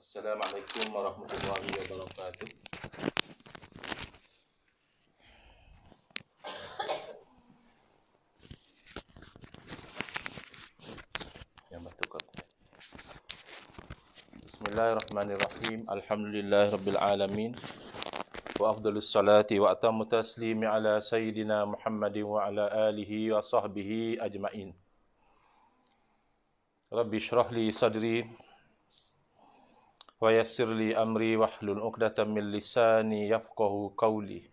Assalamualaikum warahmatullahi wabarakatuh. Yang batuk aku. Bismillahirrahmanirrahim. Alhamdulillahirabbil alamin. Wa afdhalus salati wa atammu taslimi ala sayyidina Muhammadin wa ala alihi wa sahbihi ajmain. Rabbi shrah li sadri wa yassir li amri wahlul 'uqdatam min lisani yafqahu qawli.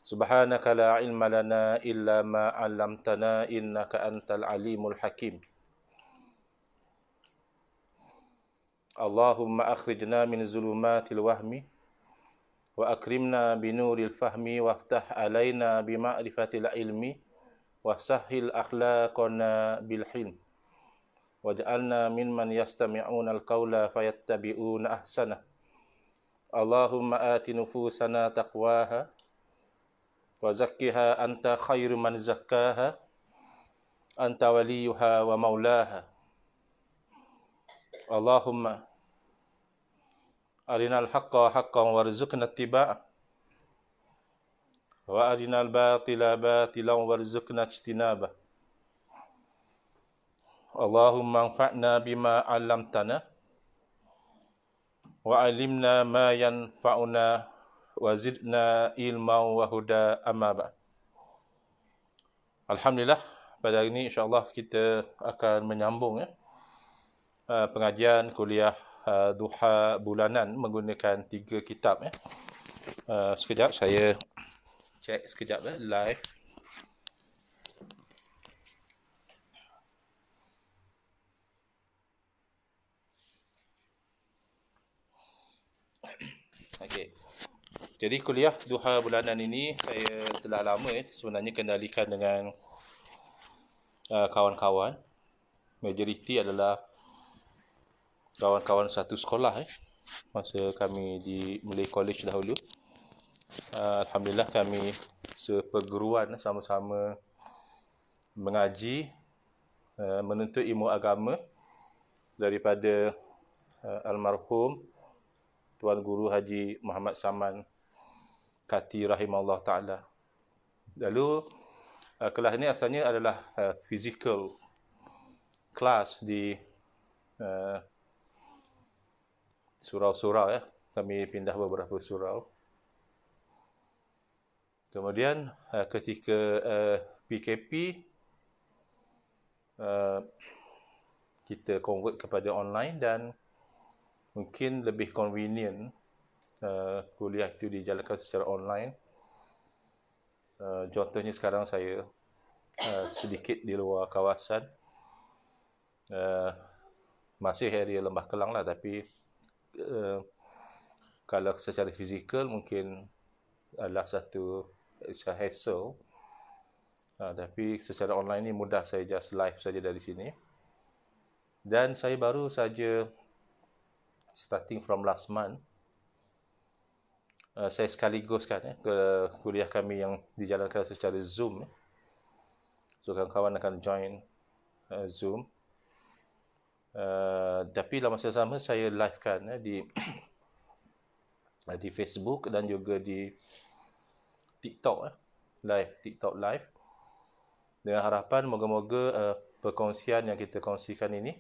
Subhanaka la ilma lana illa ma 'allamtana innaka antal alimul hakim. Allahumma akhrijna min zulumatil wahmi wa akrimna binuril fahmi waftah alaina bima'rifatil ilmi wa sahhil akhlaqana bil hilm waj'alna mimman yastami'una al-qawla fayattabi'una ahsana. Allahumma ati nufusana taqwaha wa zakkiha anta khairu man zakkaha anta waliyuha wa maulaha. Allahumma arinal haqqa haqqan warzuqna ittiba'ah wa arinal batila batilan warzuqna ijtinabah. Allahumma anfa'na bima 'allamtana wa 'allimna ma yanfa'una wa zidna ilman wa huda amma ba'd. Alhamdulillah, pada hari ini insya-Allah kita akan menyambung pengajian kuliah duha bulanan menggunakan 3 kitab. Sekejap saya cek sekejap live. Okey. Jadi kuliah duha bulanan ini saya telah lama sebenarnya kendalikan dengan kawan-kawan. Majoriti adalah kawan-kawan satu sekolah masa kami di Malay College dahulu. Alhamdulillah kami seperguruan sama-sama mengaji, menuntut ilmu agama daripada almarhum Tuan Guru Haji Muhammad Saman Kati rahimahullah ta'ala. Lalu kelas ini asalnya adalah physical class di surau-surau. Kami pindah beberapa surau. Kemudian ketika PKP kita convert kepada online dan mungkin lebih convenient kuliah itu dijalankan secara online. Contohnya sekarang saya sedikit di luar kawasan, masih area Lembah Kelang lah, tapi kalau secara fizikal mungkin adalah satu hassle. Tapi secara online ni mudah, saya just live saja dari sini. Dan saya baru saja starting from last month, saya sekaliguskan ke kuliah kami yang dijalankan secara Zoom. So kawan-kawan akan join Zoom. Tapi dalam masa sama saya livekan di Facebook dan juga di TikTok TikTok live, dengan harapan moga-moga perkongsian yang kita kongsikan ini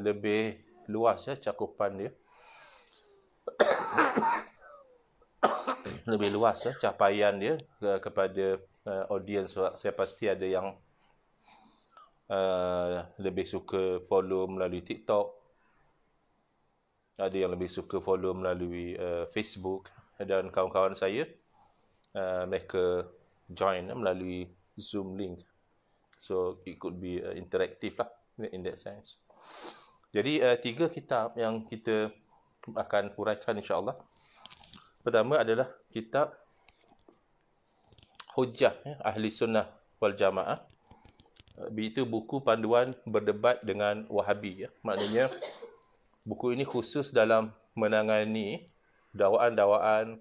lebih luas cakupan dia, lebih luas capaian dia kepada audiens. Saya pasti ada yang lebih suka follow melalui TikTok, ada yang lebih suka follow melalui Facebook, dan kawan-kawan saya mereka join melalui Zoom link. So it could be interactive lah in that sense. Jadi 3 kitab yang kita akan huraikan insya-Allah. Pertama adalah kitab Hujjah Ahli Sunnah wal Jamaah. Itu buku panduan berdebat dengan Wahabi. Maknanya buku ini khusus dalam menangani dakwaan-dakwaan,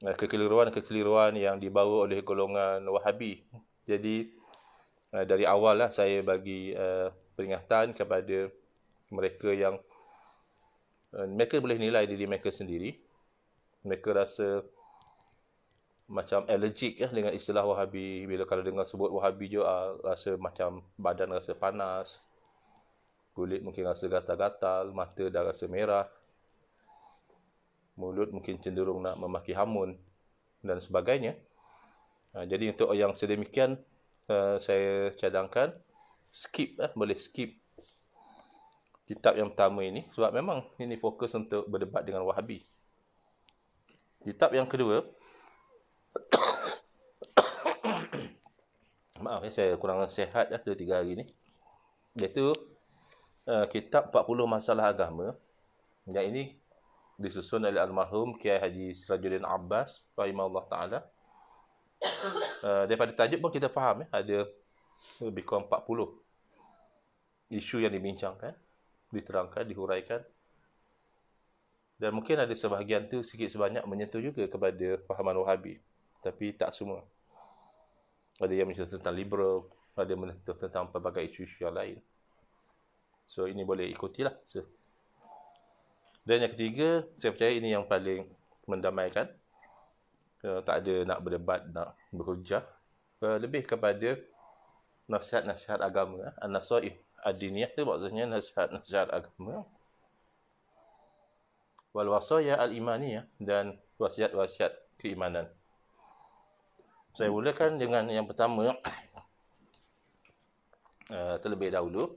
kekeliruan-kekeliruan yang dibawa oleh golongan Wahabi. Jadi dari awal lah saya bagi peringatan kepada Mereka yang mereka boleh nilai diri mereka sendiri. Mereka rasa macam allergic dengan istilah Wahabi. Bila kalau dengar sebut Wahabi je, rasa macam badan rasa panas, kulit mungkin rasa gatal-gatal, mata dah rasa merah, mulut mungkin cenderung nak memaki hamun dan sebagainya. Jadi untuk yang sedemikian, saya cadangkan boleh skip kitab yang pertama ini, sebab memang ini fokus untuk berdebat dengan Wahabi. Kitab yang kedua, maaf saya kurang sihat 2-3 hari ni, iaitu kitab 40 Masalah Agama. Yang ini disusun oleh almarhum Kiai Haji Sirajuddin Abbas rahimahullah taala. Daripada tajuk pun kita faham ada lebih kurang 40 isu yang dibincangkan, diterangkan, dihuraikan. Dan mungkin ada sebahagian tu sikit sebanyak menyentuh juga kepada fahaman Wahabi, tapi tak semua. Ada yang menyentuh tentang liberal, ada yang menyentuh tentang pelbagai isu-isu yang lain. So ini boleh ikutilah. Dan yang ketiga, saya percaya ini yang paling mendamaikan. Tak ada nak berdebat, nak berhujah. Lebih kepada nasihat-nasihat agama. An-nasaih ad-diniyah itu maksudnya nasihat-nasihat agama. Wal wasaya al-imaniyah, dan wasiat-wasiat keimanan. Saya mulakan dengan yang pertama, terlebih dahulu.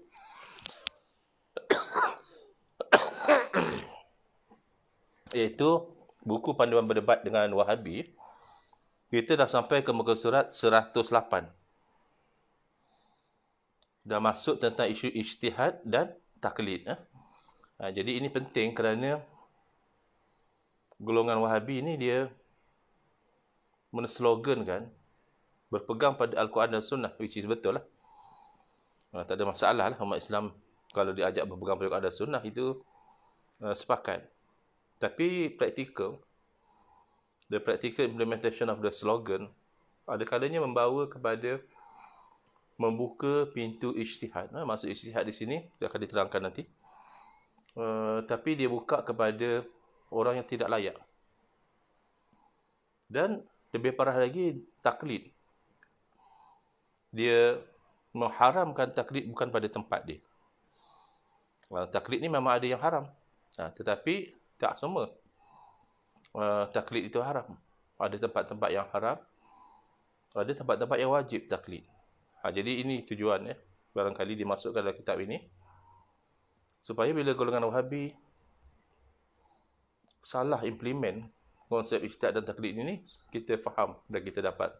Iaitu buku panduan berdebat dengan Wahabi. Kita dah sampai ke muka surat 108. Dah masuk tentang isu ijtihad dan taklid. Jadi ini penting kerana golongan Wahabi ni dia menslogankan berpegang pada Al-Quran dan Sunnah, which is betul lah. Tak ada masalah lah umat Islam kalau diajak berpegang pada Al-Quran dan Sunnah, itu sepakat. Tapi the practical implementation of the slogan ada kalanya membawa kepada membuka pintu ijtihad. Maksud ijtihad di sini dia akan diterangkan nanti. Tapi dia buka kepada orang yang tidak layak. Dan lebih parah lagi, taklid. Dia mengharamkan taklid bukan pada tempat dia. Taklid ni memang ada yang haram. Tetapi tak semua taklid itu haram. Ada tempat-tempat yang haram, ada tempat-tempat yang wajib taklid. Jadi ini tujuan barangkali dimasukkan dalam kitab ini, supaya bila golongan Wahabi salah implement konsep ijtihad dan taklid ini, kita faham dan kita dapat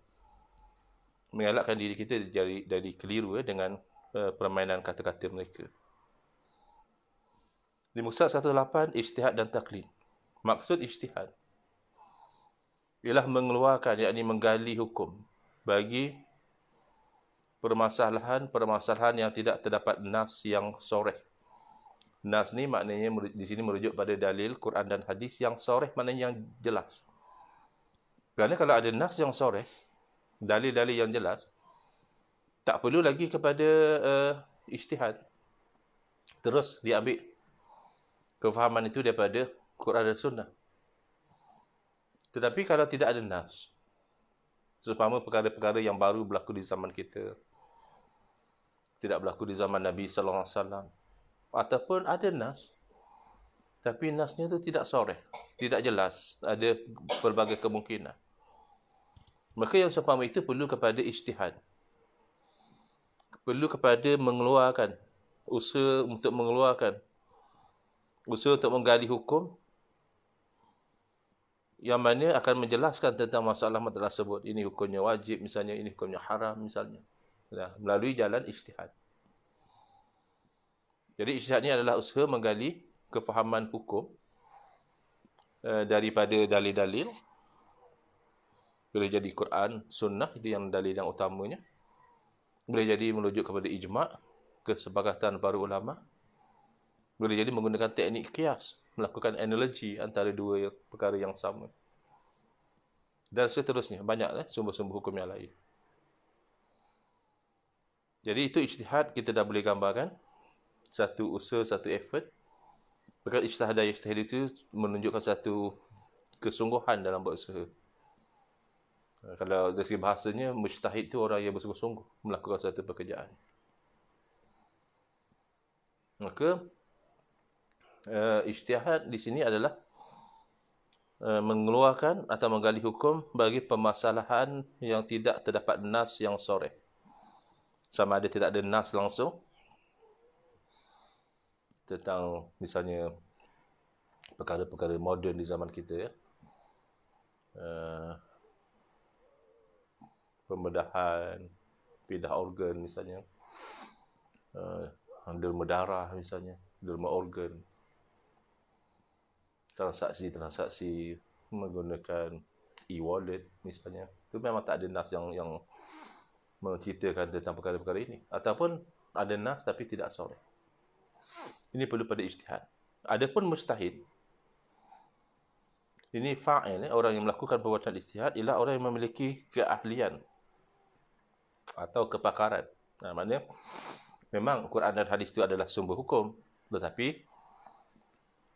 mengelakkan diri kita dari keliru dengan permainan kata-kata mereka. Di muka 108, ijtihad dan taklid. Maksud ijtihad ialah mengeluarkan, yakni menggali hukum bagi permasalahan yang tidak terdapat nas yang soreh. Nas ni maknanya di sini merujuk pada dalil Quran dan hadis yang soreh, maknanya yang jelas. Kerana kalau ada nas yang soreh, dalil-dalil yang jelas, tak perlu lagi kepada ijtihad. Terus diambil kefahaman itu daripada Quran dan Sunnah. Tetapi kalau tidak ada nas, seumpama perkara-perkara yang baru berlaku di zaman kita, tidak berlaku di zaman Nabi sallallahu alaihi wasallam, ataupun ada nas, tapi nasnya itu tidak soreh, tidak jelas, ada pelbagai kemungkinan, maka yang seumpama itu perlu kepada ijtihad, perlu kepada mengeluarkan usaha untuk menggali hukum yang mana akan menjelaskan tentang masalah tersebut. Ini hukumnya wajib misalnya, ini hukumnya haram misalnya. Melalui jalan ijtihad. Jadi ijtihad ini adalah usaha menggali kefahaman hukum daripada dalil-dalil. Boleh jadi Quran, Sunnah, itu yang dalil yang utamanya. Boleh jadi merujuk kepada ijma', kesepakatan para ulama'. Boleh jadi menggunakan teknik kias, melakukan analogi antara dua perkara yang sama. Dan seterusnya, banyak sumber-sumber hukum yang lain. Jadi itu ijtihad, kita dah boleh gambarkan. satu usaha, satu effort. Perkara ijtihad itu menunjukkan satu kesungguhan dalam berusaha. Kalau dari segi bahasanya, mujtahid itu orang yang bersungguh-sungguh melakukan satu pekerjaan. Maka ijtihad di sini adalah mengeluarkan atau menggali hukum bagi permasalahan yang tidak terdapat nas yang soreh. Sama ada tidak ada nas langsung tentang misalnya perkara-perkara moden di zaman kita, ya. Pembedahan, pindah organ misalnya, derma darah misalnya, derma organ, transaksi menggunakan e-wallet misalnya, itu memang tak ada nas yang menceritakan tentang perkara-perkara ini, ataupun ada nas tapi tidak soreh. Ini perlu pada ijtihad. Adapun mujtahid, ini fa'il, orang yang melakukan perbuatan ijtihad ialah orang yang memiliki keahlian atau kepakaran. Maknanya memang Quran dan hadis itu adalah sumber hukum, tetapi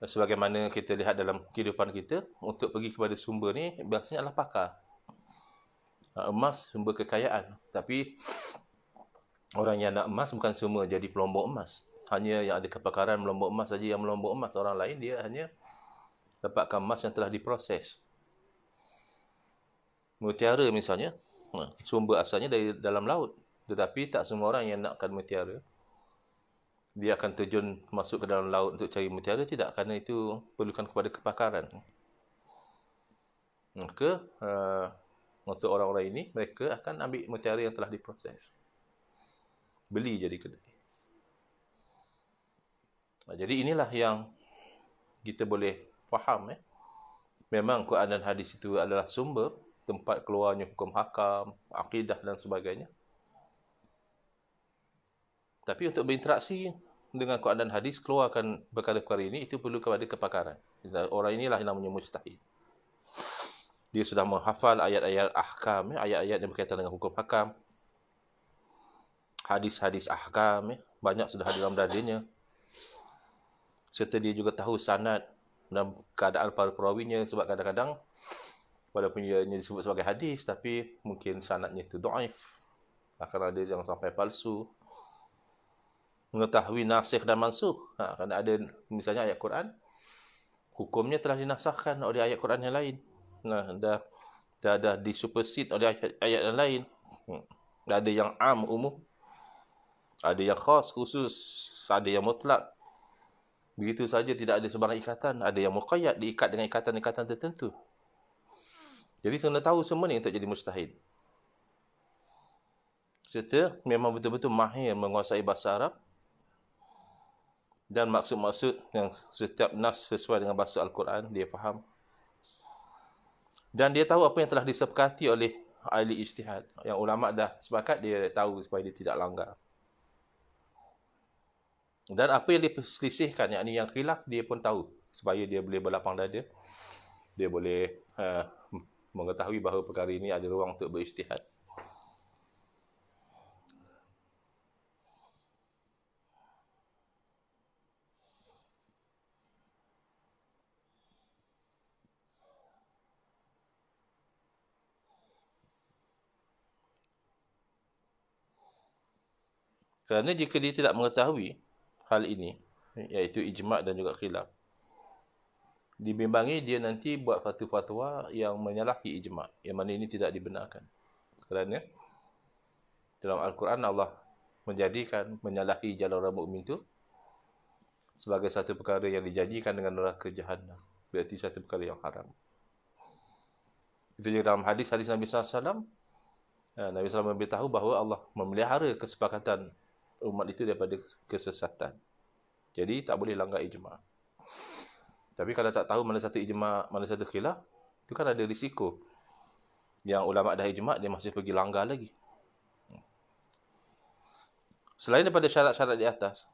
sebagaimana kita lihat dalam kehidupan kita, untuk pergi kepada sumber ni biasanya adalah pakar. Emas sumber kekayaan, tapi orang yang nak emas bukan semua jadi pelombok emas. Hanya yang ada kepakaran melombok emas saja yang melombok emas. Orang lain dia hanya dapatkan emas yang telah diproses. Mutiara misalnya, sumber asalnya dari dalam laut, tetapi tak semua orang yang nakkan mutiara dia akan terjun masuk ke dalam laut untuk cari mutiara, tidak, kerana itu perlukan kepada kepakaran. Maka untuk orang-orang ini, mereka akan ambil mutiara yang telah diproses, beli jadi kedai. Jadi inilah yang kita boleh faham, memang Quran dan hadis itu adalah sumber tempat keluarnya hukum hakam, akidah dan sebagainya. Tapi untuk berinteraksi dengan Quran dan hadis, keluarkan perkara-perkara ini, itu perlu kepada kepakaran. Orang inilah yang namanya mujtahid. Dia sudah menghafal ayat-ayat ahkam, ayat-ayat yang berkaitan dengan hukum hakam, hadis-hadis ahkam, banyak sudah ada dalam dadanya. Serta dia juga tahu sanad dan keadaan para perawinya, sebab kadang-kadang walaupun ianya disebut sebagai hadis, tapi mungkin sanadnya itu dhaif, akan ada yang sampai palsu. Mengetahui nasikh dan mansukh, kerana ada misalnya ayat Quran, hukumnya telah dinasahkan oleh ayat Quran yang lain. Dah disupersid oleh ayat yang lain. Ada yang am, umum, ada yang khas, khusus, ada yang mutlak. Begitu saja, tidak ada sebarang ikatan. Ada yang muqayyad, diikat dengan ikatan-ikatan tertentu. Jadi kena tahu semua ni untuk jadi mujtahid. Serta memang betul-betul mahir menguasai bahasa Arab dan maksud-maksud yang setiap nas sesuai dengan bahasa Al-Quran dia faham. Dan dia tahu apa yang telah disepakati oleh ahli ijtihad. Yang ulama dah sepakat, dia tahu supaya dia tidak langgar. Dan apa yang diperselisihkan, yakni yang khilaf, dia pun tahu, supaya dia boleh berlapang dada. Dia boleh mengetahui bahawa perkara ini ada ruang untuk berijtihad. Kerana jika dia tidak mengetahui hal ini, iaitu ijma' dan juga khilaf, dibimbangi dia nanti buat fatwa-fatwa yang menyalahi ijma', yang mana ini tidak dibenarkan. Kerana dalam Al-Quran Allah menjadikan menyalahi jalan mukmin itu sebagai satu perkara yang dijanjikan dengan neraka Jahannam. Berarti satu perkara yang haram. Itu juga dalam hadis-hadis Nabi SAW, Nabi SAW memberitahu bahawa Allah memelihara kesepakatan umat itu daripada kesesatan. Jadi tak boleh langgar ijma'. Tapi kalau tak tahu mana satu ijma', mana satu khilaf, itu kan ada risiko. Yang ulama' dah ijma', dia masih pergi langgar lagi. Selain daripada syarat-syarat di atas,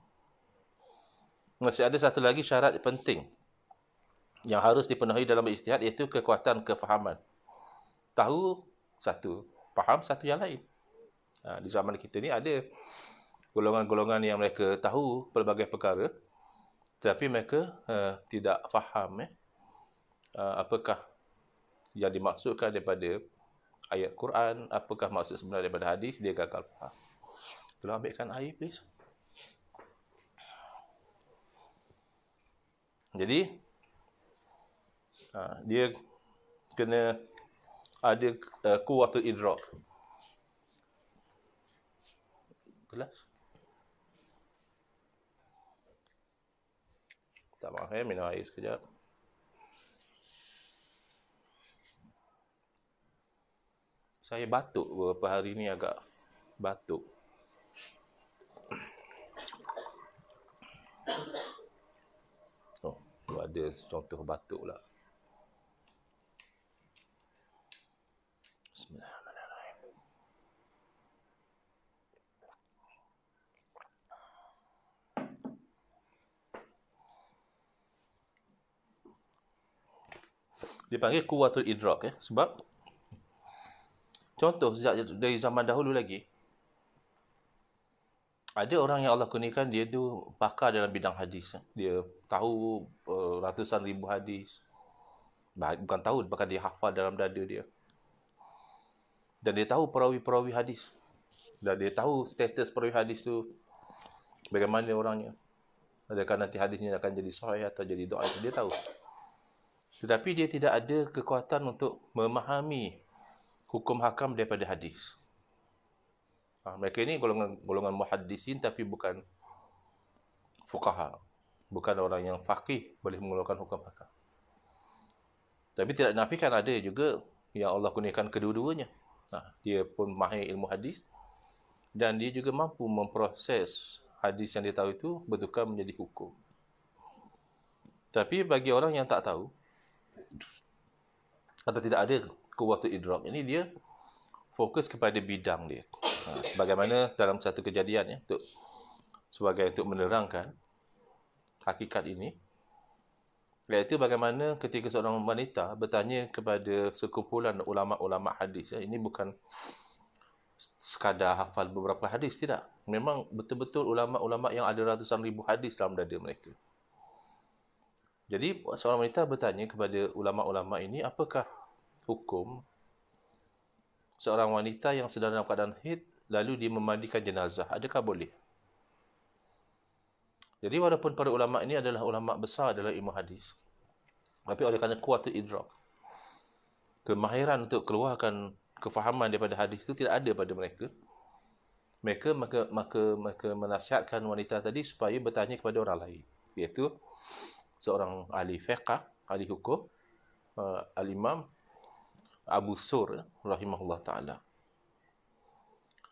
masih ada satu lagi syarat penting yang harus dipenuhi dalam ijtihad, iaitu kekuatan kefahaman. Tahu satu, faham satu yang lain. Di zaman kita ni ada golongan-golongan yang mereka tahu pelbagai perkara, tetapi mereka tidak faham apakah yang dimaksudkan daripada ayat Quran, apakah maksud sebenar daripada hadis, dia gagal faham. Tolong ambilkan air, please. Jadi, dia kena ada kuwatul idrak. Gelas? Tak maaf, minum air sekejap. Saya batuk beberapa hari ni, agak batuk. Oh, ada contoh batuk pula. Bismillahirrahmanirrahim. Dipanggil kuwatul idrak sebab contoh sejak dari zaman dahulu lagi, ada orang yang Allah kurniakan dia tu pakar dalam bidang hadis. Dia tahu ratusan ribu hadis. Bukan tahu, bahkan dia hafal dalam dada dia. Dan dia tahu perawi-perawi hadis. Dan dia tahu status perawi hadis tu bagaimana orangnya. Adakah nanti hadisnya akan jadi sahih atau jadi dhaif, dia tahu. Tetapi dia tidak ada kekuatan untuk memahami hukum hakam daripada hadis. Mereka ini golongan muhaddisin tapi bukan fuqaha. Bukan orang yang faqih boleh mengeluarkan hukum hakam. Tapi tidak nafikan ada juga yang Allah kurniakan kedua-duanya. Dia pun mahir ilmu hadis dan dia juga mampu memproses hadis yang dia tahu itu bertukar menjadi hukum. Tapi bagi orang yang tak tahu atau tidak ada kuwatul idrak, ini dia fokus kepada bidang dia. Bagaimana dalam satu kejadian untuk menerangkan hakikat ini, iaitu bagaimana ketika seorang wanita bertanya kepada sekumpulan ulama-ulama hadis. Ini bukan sekadar hafal beberapa hadis, tidak. Memang betul-betul ulama-ulama yang ada ratusan ribu hadis dalam dada mereka. Jadi seorang wanita bertanya kepada ulama-ulama ini, apakah hukum seorang wanita yang sedang dalam keadaan haid lalu dia memandikan jenazah, adakah boleh? Jadi walaupun para ulama ini adalah ulama besar dalam ilmu hadis, tapi oleh kerana kuwatul idrak, kemahiran untuk keluarkan kefahaman daripada hadis itu tidak ada pada mereka, maka menasihatkan wanita tadi supaya bertanya kepada orang lain, iaitu seorang ahli fiqh, ahli hukum, al-Imam Abu Sur rahimahullah ta'ala.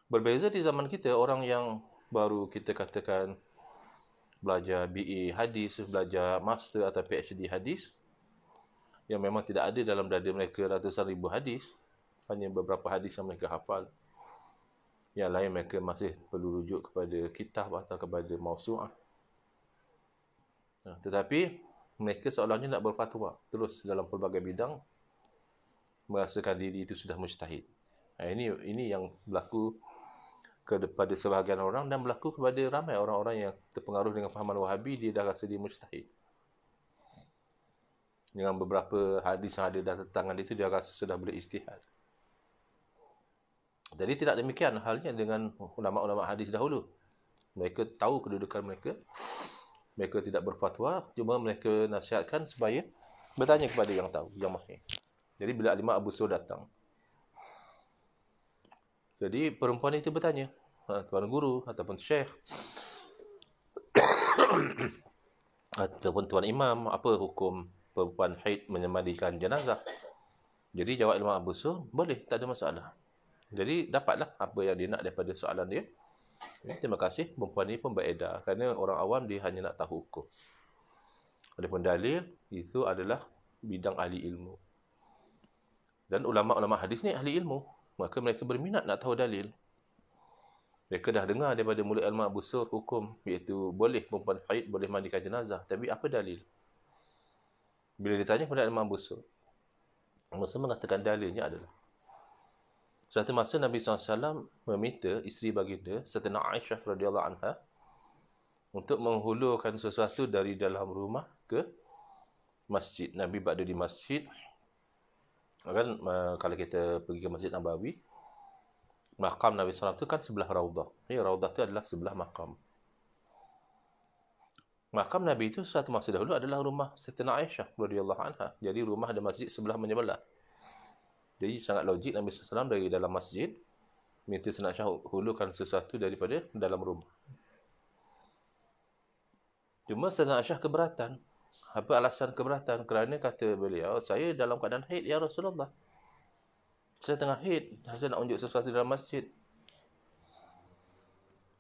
Berbeza di zaman kita, orang yang baru kita katakan belajar BA hadis, belajar master atau PhD hadis, yang memang tidak ada dalam dada mereka ratusan ribu hadis, hanya beberapa hadis yang mereka hafal. Yang lain mereka masih perlu rujuk kepada kitab atau kepada mausu'ah. Tetapi mereka seolahnya nak berfatwa terus dalam pelbagai bidang, merasakan diri itu sudah mujtahid. Ini yang berlaku kepada sebahagian orang dan berlaku kepada ramai orang-orang yang terpengaruh dengan fahaman Wahabi. Dia dah rasa dia mujtahid. Dengan beberapa hadis yang ada dalam tangan itu, dia rasa sudah boleh ijtihad. Jadi tidak demikian halnya dengan ulama-ulama hadis dahulu. Mereka tahu kedudukan mereka. Mereka tidak berfatwa, cuma mereka nasihatkan supaya bertanya kepada yang tahu, yang mahir. Jadi bila Imam Abu Sur datang, jadi perempuan itu bertanya, tuan guru ataupun syekh ataupun tuan imam, apa hukum perempuan haid memandikan jenazah? Jadi jawab Imam Abu Sur, boleh, tak ada masalah. Jadi dapatlah apa yang dia nak daripada soalan dia. Terima kasih, perempuan ini pun beredar, kerana orang awam dia hanya nak tahu hukum. Adapun dalil, itu adalah bidang ahli ilmu. Dan ulama-ulama hadis ni ahli ilmu, maka mereka berminat nak tahu dalil. Mereka dah dengar daripada mulut Imam Abu Sur hukum, iaitu boleh perempuan haid boleh mandikan jenazah. Tapi apa dalil? Bila ditanya kepada Imam Abu Sur, Imam Abu Sur mengatakan dalilnya adalah Suatu masa Nabi SAW meminta isteri baginda, Sayyidina Aisyah radhiyallahu anha, untuk menghulurkan sesuatu dari dalam rumah ke masjid. Nabi berada di masjid. Kan kalau kita pergi ke Masjid Nabawi, makam Nabi SAW itu kan sebelah Raudah. Ya, Raudah itu adalah sebelah makam. Makam Nabi itu suatu masa dahulu adalah rumah Sayyidina Aisyah radhiyallahu anha. Jadi rumah dan masjid sebelah menyebelah. Jadi sangat logik Nabi SAW dari dalam masjid minta Sayyidina Aisyah hulurkan sesuatu daripada dalam rumah. Cuma Sayyidina Aisyah keberatan. Apa alasan keberatan? Kerana kata beliau, saya dalam keadaan haid ya Rasulullah. Saya tengah haid, saya nak unjuk sesuatu dalam masjid.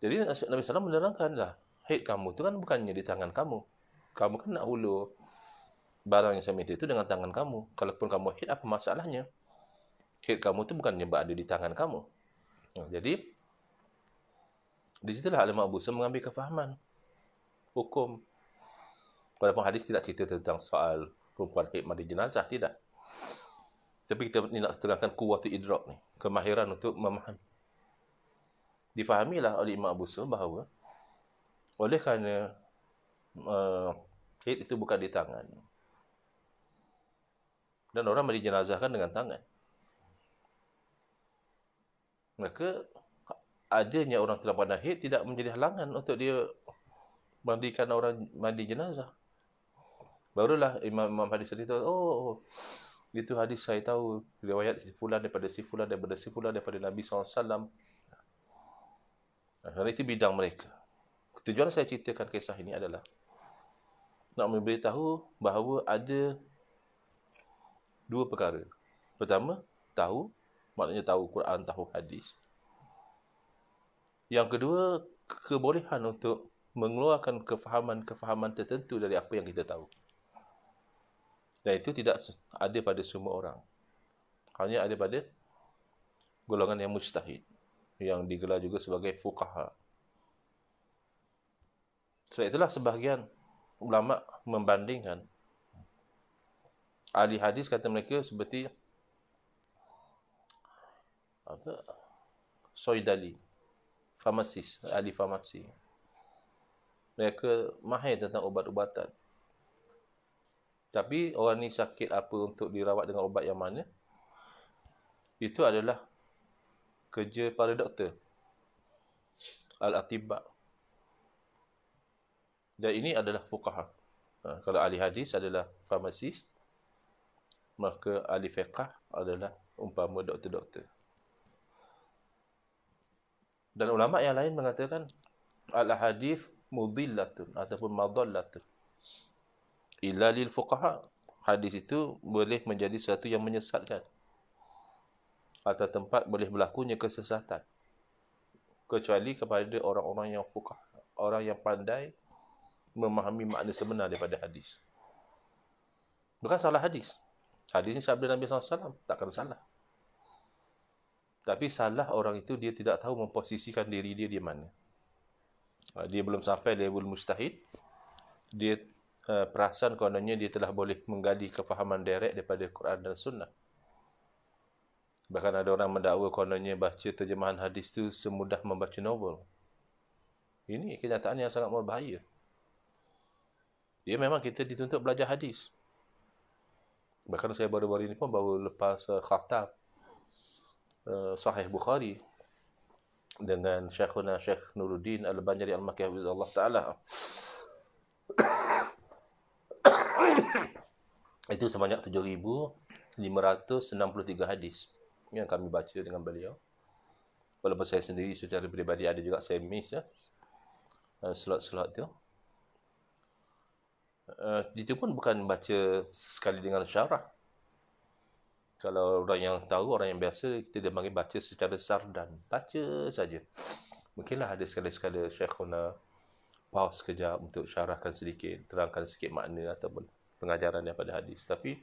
Jadi Nabi SAW menerangkan lah, haid kamu tu kan bukannya di tangan kamu. Kamu kan nak hulur barang yang saya minta itu dengan tangan kamu. Kalaupun kamu haid, apa masalahnya? Haid kamu tu bukannya berada di tangan kamu. Jadi, di situlah ulama Abu Sa'id mengambil kefahaman hukum. Walaupun hadis tidak cerita tentang soal perempuan haid mandi jenazah, tidak. Tapi kita ni nak terangkan kuwatu idrak ni, kemahiran untuk memahami. Difahamilah oleh Imam Abu Sa'id bahawa oleh kerana haid itu bukan di tangan, dan orang mandi jenazah kan dengan tangan, maka adanya orang dalam keadaan haid tidak menjadi halangan untuk dia mandikan orang mandi jenazah. Barulah Imam hadis cerita, oh, itu hadis saya tahu, riwayat si fulan daripada si fulan daripada si fulan daripada Nabi SAW. Kerana itu bidang mereka. Tujuan saya ceritakan kisah ini adalah nak memberitahu bahawa ada dua perkara. Pertama, tahu, maknanya tahu Quran, tahu hadis. Yang kedua, kebolehan untuk mengeluarkan kefahaman-kefahaman tertentu dari apa yang kita tahu. Dan itu tidak ada pada semua orang. Hanya ada pada golongan yang mujtahid, yang digelar juga sebagai fuqaha. Sebab itulah sebahagian ulama membandingkan. Ahli hadis kata mereka seperti Soidali, farmasis, ahli farmasi. Mereka mahir tentang ubat-ubatan. Tapi orang ni sakit apa untuk dirawat dengan ubat yang mana, itu adalah kerja para doktor, al-atibba. Dan ini adalah fuqaha. Kalau ahli hadis adalah farmasis, maka ahli fiqh adalah umpama doktor-doktor. Dan ulama yang lain mengatakan al-hadis mudillatun ataupun madallatun illa lil fuqaha. Hadis itu boleh menjadi sesuatu yang menyesatkan, atau tempat boleh berlakunya kesesatan, kecuali kepada orang-orang yang fuqaha, orang yang pandai memahami makna sebenar daripada hadis. Bukan salah hadis. Hadis ni sabda Nabi SAW, takkan salah. Tapi salah orang itu, dia tidak tahu memposisikan diri dia di mana. Dia belum sampai level mujtahid. Dia perasan kononnya dia telah boleh menggali kefahaman direct daripada Quran dan Sunnah. Bahkan ada orang mendakwa kononnya baca terjemahan hadis itu semudah membaca novel. Ini kenyataan yang sangat berbahaya. Dia memang kita dituntut belajar hadis. Bahkan saya baru-baru ini pun baru lepas khatam Sahih Bukhari dengan Syekhuna Syekh Nuruddin Al-Banjari Al-Makki Hafizahullah Ta'ala. Itu sebanyak 7,563 hadis yang kami baca dengan beliau. Walaupun saya sendiri secara peribadi ada juga saya miss slot-slot tu. Itu pun bukan baca sekali dengan syarah. Kalau orang yang tahu, orang yang biasa, kita dia panggil baca secara sardan. Baca saja. Mungkinlah ada sekali-sekala Syekhuna pause sekejap untuk syarahkan sedikit, terangkan sikit makna ataupun pengajaran daripada hadis. Tapi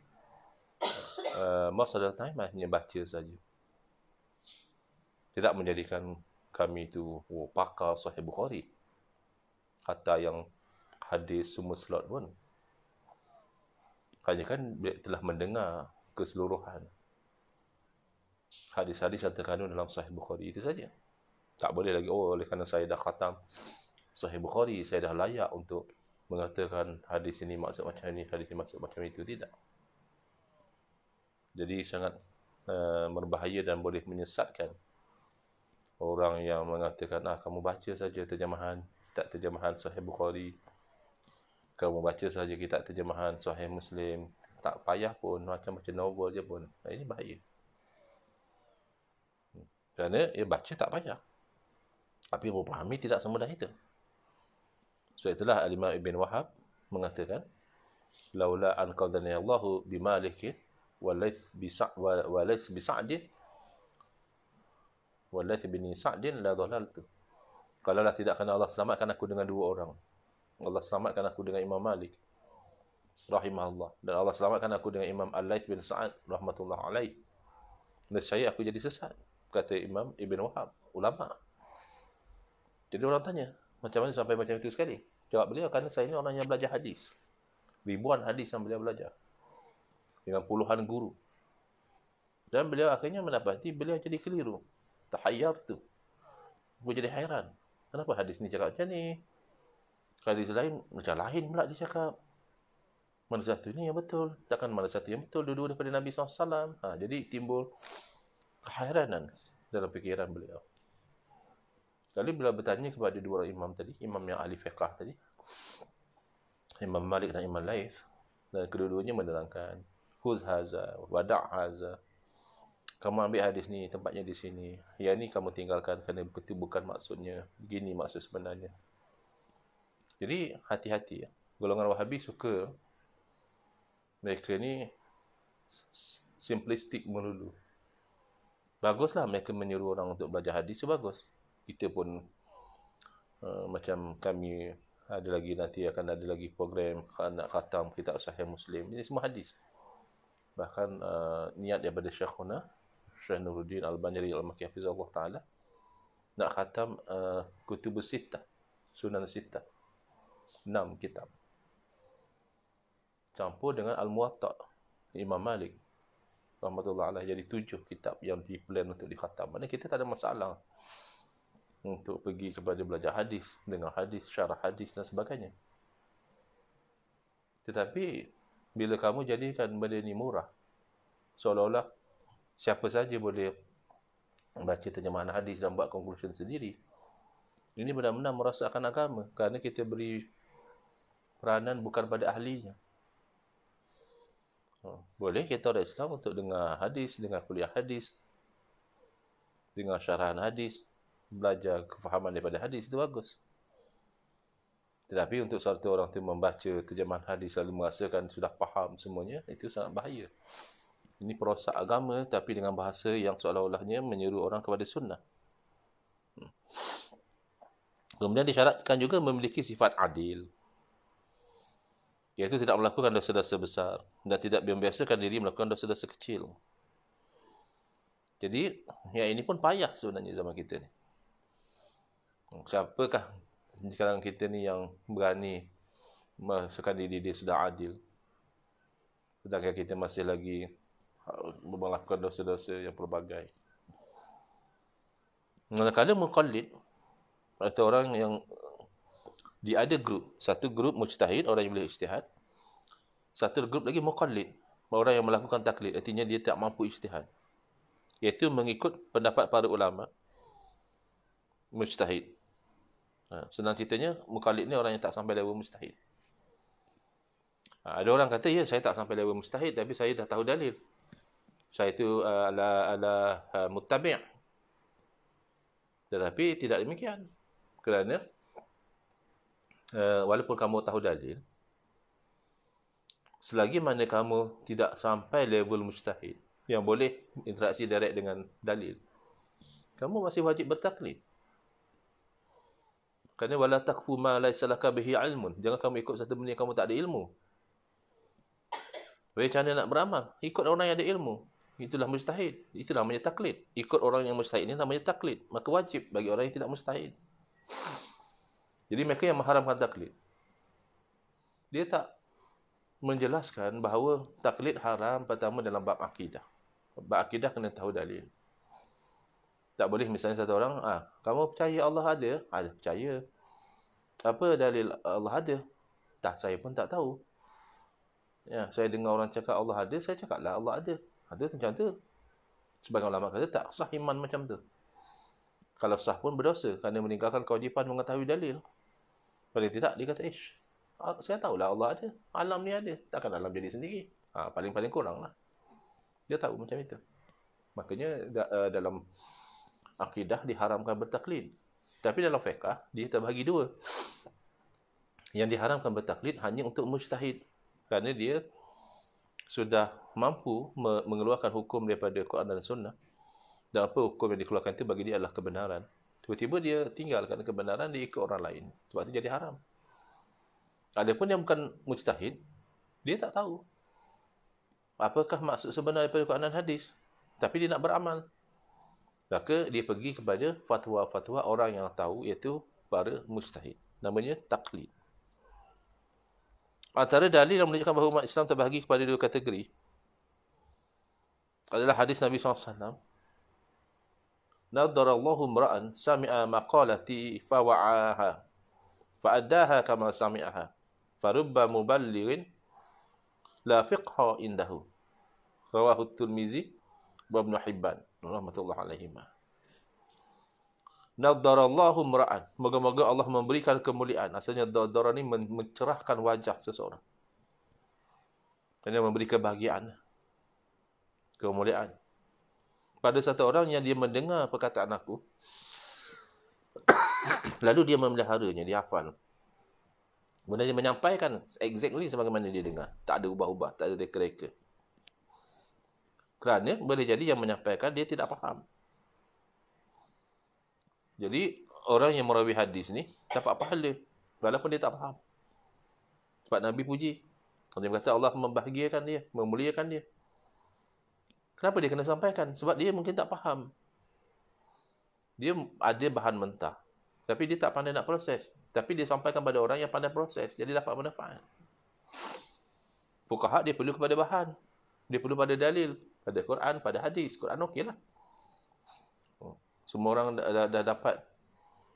most of the time hanya baca saja. Tidak menjadikan kami itu pakar Sahih Bukhari. Hatta yang hadis semua slot pun. Hanya kan telah mendengar keseluruhan. hadis-hadis yang terkandung dalam Sahih Bukhari itu saja. Tak boleh lagi, oleh kerana saya dah khatam Sahih Bukhari, saya dah layak untuk mengatakan hadis ini maksud macam ini, hadis ini maksud macam itu. Tidak. Jadi sangat berbahaya dan boleh menyesatkan orang yang mengatakan, kamu baca saja terjemahan kitab terjemahan Sahih Bukhari, kamu baca saja kitab terjemahan Sahih Muslim, tak payah pun, macam-macam novel je pun. Ini bahaya. Kerana baca tak payah, tapi memahami tidak semudah itu. So itulah Al-Imam Ibn Wahab mengatakan, laula an qadani Allahu bimalikin walaith bisa'din walaith bin Sa'din la dhalaltu. Kalaulah tidak kerana Allah selamatkan aku dengan dua orang, Allah selamatkan aku dengan Imam Malik rahimahullah, dan Allah selamatkan aku dengan Imam Al-Laits bin Sa'ad rahmatullah alaih, nescaya aku jadi sesat, kata Imam Ibn Wahab, ulama. Jadi orang tanya, macam mana sampai macam itu sekali? Jawab beliau, kerana saya ini orang yang belajar hadis. Ribuan hadis yang beliau belajar. Dengan puluhan guru. Dan beliau akhirnya mendapati beliau jadi keliru. Tahayyar tu. Beliau jadi hairan. Kenapa hadis ni cakap macam ni? Hadis lain macam lain pula dia cakap. Mana satu ni yang betul? Takkan mana satu yang betul? Dua-dua daripada Nabi SAW. Jadi timbul kehairanan dalam fikiran beliau. Lalu beliau bertanya kepada dua orang imam tadi, imam yang ahli fiqh tadi, Imam Malik dan Imam Laits, dan kedua-duanya menerangkan, khuz haza, wada' haza. Kamu ambil hadis ni, tempatnya di sini. Yang ni kamu tinggalkan kerana itu bukan maksudnya. Begini maksud sebenarnya. Jadi hati-hati. Golongan Wahabi suka mereka ni simplistik melulu. Baguslah mereka menyuruh orang untuk belajar hadis, itu bagus. Kita pun macam kami ada lagi, nanti akan ada lagi program nak khatam kitab Sahih Muslim. Ini semua hadis. Bahkan niat daripada Syekhuna Syekh Nuruddin Al-Banjari Al-Makki Hafizahullah Ta'ala nak khatam Kutubus Sittah, Sunan Sittah, 6 kitab, campur dengan Al-Muwatta Imam Malik rahmatullah alaih, jadi 7 kitab yang diplan untuk dikhatam. Maksudnya kita tak ada masalah untuk pergi kepada belajar hadis, dengar hadis, syarah hadis dan sebagainya. Tetapi bila kamu jadikan benda ni murah, seolah-olah siapa saja boleh baca terjemahan hadis dan buat conclusion sendiri, ini benar-benar merosakkan agama, kerana kita beri peranan bukan pada ahlinya. Boleh kita orang Islam untuk dengar hadis, dengar kuliah hadis, dengar syarahan hadis, belajar kefahaman daripada hadis, itu bagus. Tetapi untuk satu orang tu membaca terjemahan hadis lalu merasakan sudah faham semuanya, itu sangat bahaya. Ini perosak agama, tapi dengan bahasa yang seolah-olahnya menyeru orang kepada sunnah. Kemudian disyaratkan juga memiliki sifat adil, iaitu tidak melakukan dosa-dosa besar dan tidak membiasakan diri melakukan dosa-dosa kecil. Jadi, yang ini pun payah sebenarnya zaman kita ni. Siapakah di kalangan kita ni yang berani merasakan diri dia sudah adil, sedangkan kita masih lagi melakukan dosa-dosa yang pelbagai. Manakala muqallid, atau orang yang dia ada grup, satu grup mujtahid, orang yang boleh ijtihad, satu grup lagi muqallid, orang yang melakukan taklid, artinya dia tak mampu ijtihad, iaitu mengikut pendapat para ulama mujtahid. Senang ceritanya, muqallid ni orang yang tak sampai level mujtahid. Ada orang kata, ya saya tak sampai level mujtahid, tapi saya dah tahu dalil, saya itu ala muttabi'. Tetapi tidak demikian. Kerana walaupun kamu tahu dalil, selagi mana kamu tidak sampai level mujtahid yang boleh interaksi direct dengan dalil, kamu masih wajib bertaklid. Kerana wala takfu ma laysa laka bihi ilmun. Jangan kamu ikut satu benda yang kamu tak ada ilmu. Macam mana nak beramal? Ikut orang yang ada ilmu. Itulah mujtahid. Itulah namanya taklid. Ikut orang yang mujtahid ini namanya taklid. Maka wajib bagi orang yang tidak mujtahid. Jadi mereka yang mengharamkan taklid, dia tak menjelaskan bahawa taklid haram pertama dalam bab akidah. Bab akidah kena tahu dalil. Tak boleh misalnya satu orang, kamu percaya Allah ada? Ada, percaya. Apa dalil Allah ada? Tak, saya pun tak tahu. Ya, saya dengar orang cakap Allah ada, saya cakaplah Allah ada. Ada macam tu. Sebagian ulama kata tak sah iman macam tu. Kalau sah pun berdosa kerana meninggalkan kewajipan mengetahui dalil. Paling tidak dia kata, saya tahulah Allah ada. Alam ni ada. Takkan alam jadi sendiri. Paling-paling kurang lah. Dia tahu macam itu. Makanya dalam akidah diharamkan bertaklid. Tapi dalam fiqh dia terbahagi dua. Yang diharamkan bertaklid hanya untuk mujtahid. Kerana dia sudah mampu mengeluarkan hukum daripada Quran dan Sunnah. Dan apa hukum yang dikeluarkan itu bagi dia adalah kebenaran. Tiba-tiba dia tinggalkan kebenaran, dia ikut orang lain. Sebab itu jadi haram. Adapun yang bukan mujtahid, dia tak tahu apakah maksud sebenar daripada Quran dan hadis. Tapi dia nak beramal. Maka dia pergi kepada fatwa-fatwa orang yang tahu, iaitu para mujtahid. Namanya taklid. Antara dalil yang menunjukkan bahawa umat Islam terbahagi kepada dua kategori adalah hadis Nabi SAW. Nadarallahu mra'an sami'a maqalati fawa'aha fa'addaha kama sami'aha farubba muballighin la fiqha indahu. Rawahu Tirmizi wa Ibn Hibban rahmatullah alaihima. Nadarallahu mra'an, moga-moga Allah memberikan kemuliaan. Asalnya nadara ni mencerahkan wajah seseorang. Hanya memberi kebahagiaan, kemuliaan. Pada satu orang yang dia mendengar perkataan aku, lalu dia memeliharanya, dia hafal. Kemudian dia menyampaikan exactly sebagaimana dia dengar. Tak ada ubah-ubah, tak ada reka-reka. Kerana boleh jadi yang menyampaikan dia tidak faham. Jadi orang yang merawi hadis ni dapat pahala walaupun dia tak faham. Sebab Nabi puji. Dia berkata Allah membahagiakan dia, memuliakan dia. Kenapa dia kena sampaikan? Sebab dia mungkin tak faham. Dia ada bahan mentah, tapi dia tak pandai nak proses. Tapi dia sampaikan pada orang yang pandai proses, jadi dapat manfaat. Fuqaha dia perlu kepada bahan. Dia perlu pada dalil, pada Quran, pada hadis. Quran okeylah. Semua orang dah dapat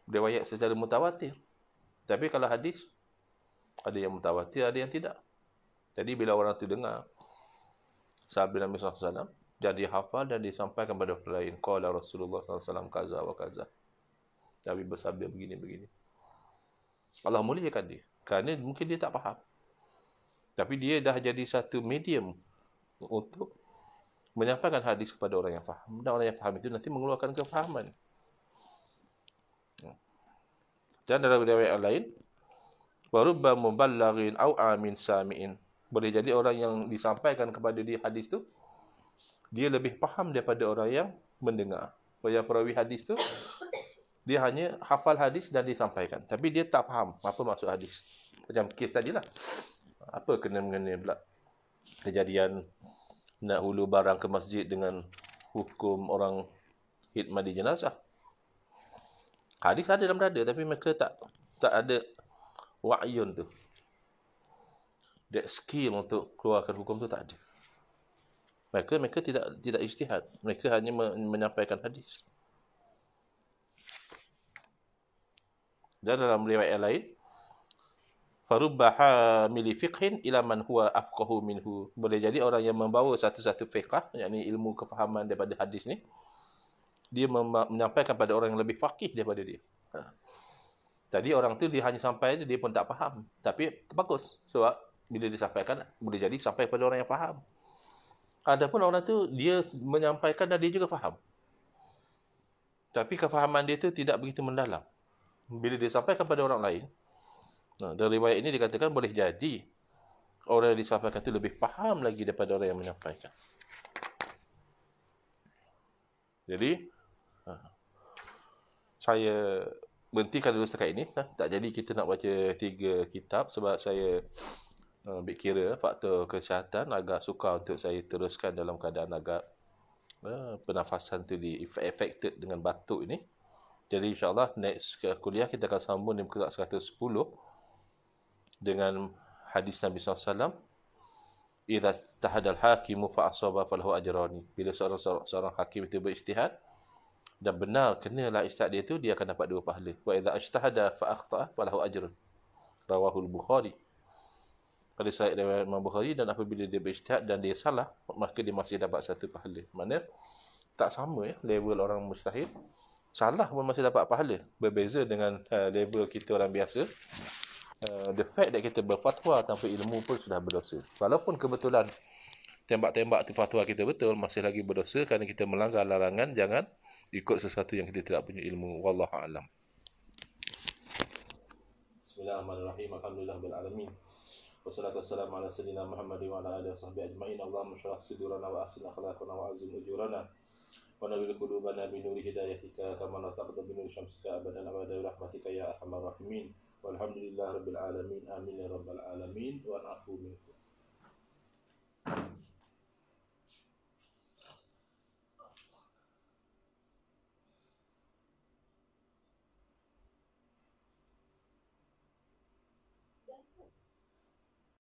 riwayat secara mutawatir. Tapi kalau hadis, ada yang mutawatir, ada yang tidak. Jadi bila orang tu dengar sahabat Nabi SAW, dan dia hafal dan disampaikan kepada orang lain, qala Rasulullah SAW kaza wa kaza. Nabi bersabda begini-begini. Allah muliakan dia. Kerana mungkin dia tak faham. Tapi dia dah jadi satu medium untuk menyampaikan hadis kepada orang yang faham. Dan orang yang faham itu nanti mengeluarkan kefahaman. Dan dalam riwayat lain, warubba muballighin au amin sami'in. Boleh jadi orang yang disampaikan kepada dia hadis tu, dia lebih faham daripada orang yang mendengar. Yang perawi hadis tu, dia hanya hafal hadis dan disampaikan. Tapi dia tak faham apa maksud hadis. Macam kes tadilah. Apa kena-mengena pula kejadian nak hulu barang ke masjid dengan hukum orang khidmat di jenazah. Hadis ada dalam dada, tapi mereka tak ada wa'yun tu. That skill untuk keluarkan hukum tu tak ada. Mereka tidak ijtihad. Mereka hanya menyampaikan hadis. Dan dalam riwayat lain, farubba hamili fiqhin ila man huwa afqahu minhu. Boleh jadi orang yang membawa satu-satu fiqh, yakni ilmu kefahaman daripada hadis ni, dia menyampaikan pada orang yang lebih faqih daripada dia. Tadi orang tu dia hanya sampai dia pun tak faham. Tapi bagus. Sebab bila disampaikan, boleh jadi sampai kepada orang yang faham. Adapun orang tu dia menyampaikan dan dia juga faham. Tapi kefahaman dia tu tidak begitu mendalam. Bila dia sampaikan pada orang lain, dalam riwayat ini dikatakan boleh jadi orang yang disampaikan itu lebih faham lagi daripada orang yang menyampaikan. Jadi, saya berhentikan dulu setakat ini. Tak jadi kita nak baca 3 kitab sebab saya kira faktor kesihatan agak sukar untuk saya teruskan dalam keadaan agak pernafasan tu affected dengan batuk ini. Jadi insyaAllah next kuliah kita akan sambung di muka 110 dengan hadis Nabi SAW. Idza tahadal hakimu fa asaba falahu ajrani. Bila seorang hakim itu berijtihad, dan benar kenalah ijtihad dia tu, dia akan dapat 2 pahala. Wa idza ijtahada fa akhta'a falahu ajrun. Rawahul Bukhari. Hadis sahih dari Imam Bukhari, dan apabila dia berijtihad dan dia salah, maka dia masih dapat 1 pahala. Maknanya tak sama ya level orang mujtahid. Salah pun masih dapat pahala. Berbeza dengan level kita orang biasa. The fact that kita berfatwa tanpa ilmu pun sudah berdosa. Walaupun kebetulan tembak-tembak tu fatwa kita betul, masih lagi berdosa kerana kita melanggar larangan jangan ikut sesuatu yang kita tidak punya ilmu. Wallahu a'lam. Bismillahirrahmanirrahim. Alhamdulillahirabbil alamin. Wassalatu wassalamu ala sayyidina Muhammad wa ala alihi washabbihi ajma'in. Allahumma shrah sudurana wa ahsin akhlaqana wa azim ujurana wa nawwir qulubana bi nuri hidayatika kama nataqabbal bi nuri syamsika abadan abada bi rahmatika ya arhamar rahimin. Walhamdulillahirabbil alamin. Amin ya rabbal alamin wa na'fu minkum.